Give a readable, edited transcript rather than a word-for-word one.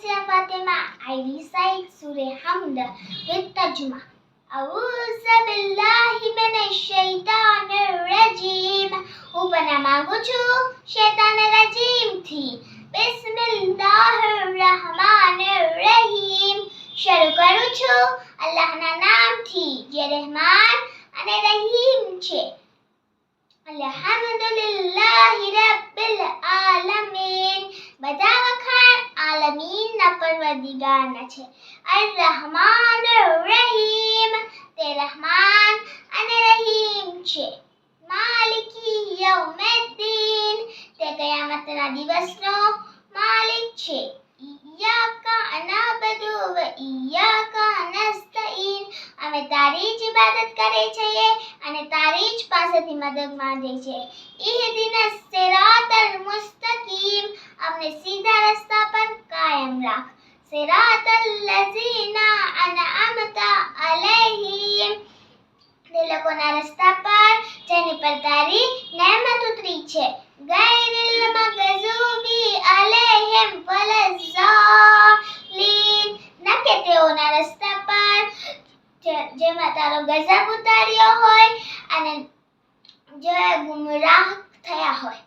Sia Fatima. I recite Surah Hamd with Tajma. أعوذ بالله من الشيطان الرجيم. હું પનાહ માંગુ છું શૈતાન રજીમથી. બિસ્મિલ્લાહિર રહમાનિર રહીમ. શરૂ કરું છું અલ્લાહના નામથી જે રહેમાન અને રહીમ છે. અલ્હમ્દુલિલ્લાહિ રબ્બિલ આલમીન. બધા વખાણ આલમીનના પરવરદિગારના છે. અર રહમાનિર રહીમ. તે રહેમાન અને રહીમ છે. માલિકી યૌમિદ્દીન. તે કયામતના દિવસનો માલિક છે. ઇય્યાકા નઅબુદુ વ ઇય્યાકા નસ્તઈન. અમે તારી જ ઇબાદત કરીએ છીએ અને તારી જ પાસેથી મદદ માંગીએ છીએ. ઇહદિનસ સિરાતલ મુસ્તકીમ. અમને સીધા રસ્તા પર કાયમ રાખ. સિરાતલ લઝીના અનઅમતા અલૈહિમ. તે લોકોના રસ્તા પર જેની પર તારી રહેમત ઉતરી છે. ગૈરિલ મગઝૂબી અલૈહિમ વલઝ્ઝાલિન. ન કે તેઓના રસ્તા પર જેમાં તારો ગઝબ ઉતાર્યો હોય અને જે ગુમરાહ થયા હોય.